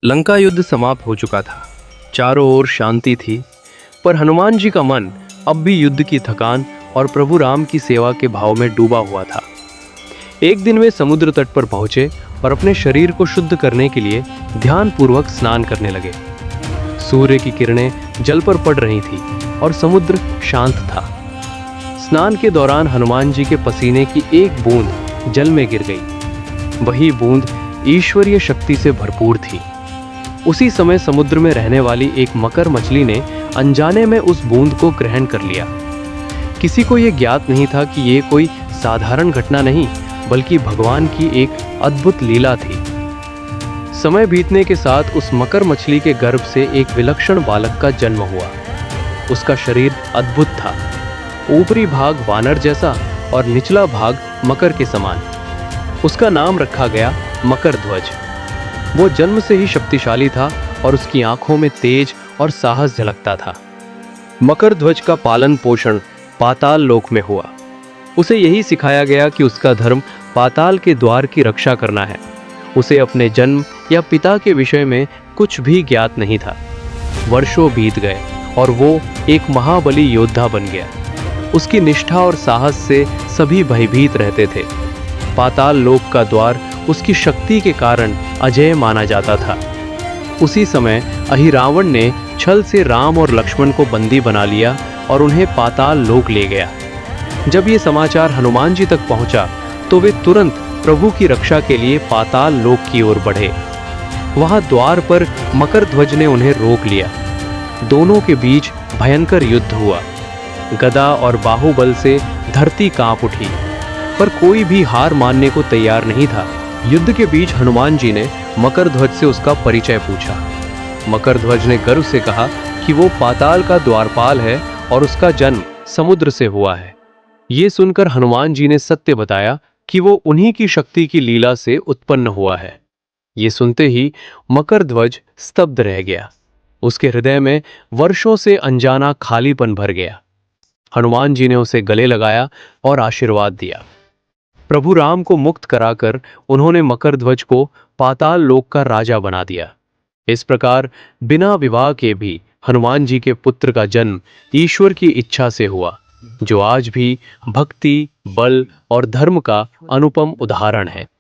लंका युद्ध समाप्त हो चुका था। चारों ओर शांति थी, पर हनुमान जी का मन अब भी युद्ध की थकान और प्रभु राम की सेवा के भाव में डूबा हुआ था। एक दिन वे समुद्र तट पर पहुंचे और अपने शरीर को शुद्ध करने के लिए ध्यानपूर्वक स्नान करने लगे। सूर्य की किरणें जल पर पड़ रही थी और समुद्र शांत था। स्नान के दौरान हनुमान जी के पसीने की एक बूंद जल में गिर गई। वही बूंद ईश्वरीय शक्ति से भरपूर थी। उसी समय समुद्र में रहने वाली एक मकर मछली ने अनजाने में उस बूंद को ग्रहण कर लिया। किसी को यह ज्ञात नहीं था कि यह कोई साधारण घटना नहीं, बल्कि भगवान की एक अद्भुत लीला थी। समय बीतने के साथ उस मकर मछली के गर्भ से एक विलक्षण बालक का जन्म हुआ। उसका शरीर अद्भुत था, ऊपरी भाग वानर जैसा और निचला भाग मकर के समान। उसका नाम रखा गया मकर ध्वज। वो जन्म से ही शक्तिशाली था और उसकी आंखों में तेज और साहस झलकता था। मकर ध्वज का पालन पोषण पाताल लोक में हुआ। उसे यही सिखाया गया कि उसका धर्म पाताल के द्वार की रक्षा करना है। उसे अपने जन्म या पिता के विषय में कुछ भी ज्ञात नहीं था। वर्षों बीत गए और वो एक महाबली योद्धा बन गया। उसकी निष्ठा और साहस से सभी भयभीत रहते थे। पाताल लोक का द्वार उसकी शक्ति के कारण अजेय माना जाता था। उसी समय अहिरावण ने छल से राम और लक्ष्मण को बंदी बना लिया और उन्हें पाताल लोक ले गया। जब ये समाचार हनुमान जी तक पहुंचा तो वे तुरंत प्रभु की रक्षा के लिए पाताल लोक की ओर बढ़े। वहां द्वार पर मकर ध्वज ने उन्हें रोक लिया। दोनों के बीच भयंकर युद्ध हुआ। गदा और बाहुबल से धरती कांप उठी, पर कोई भी हार मानने को तैयार नहीं था। युद्ध के बीच हनुमान जी ने मकर ध्वज से उसका परिचय पूछा। मकर ध्वज ने गर्व से कहा कि वो पाताल का द्वारपाल है और उसका जन्म समुद्र से हुआ है। ये सुनकर हनुमान जी ने सत्य बताया कि वो उन्हीं की शक्ति की लीला से उत्पन्न हुआ है। ये सुनते ही मकर ध्वज स्तब्ध रह गया। उसके हृदय में वर्षों से अनजाना खालीपन भर गया। हनुमान जी ने उसे गले लगाया और आशीर्वाद दिया। प्रभु राम को मुक्त कराकर उन्होंने मकर ध्वज को पाताल लोक का राजा बना दिया। इस प्रकार बिना विवाह के भी हनुमान जी के पुत्र का जन्म ईश्वर की इच्छा से हुआ, जो आज भी भक्ति, बल और धर्म का अनुपम उदाहरण है।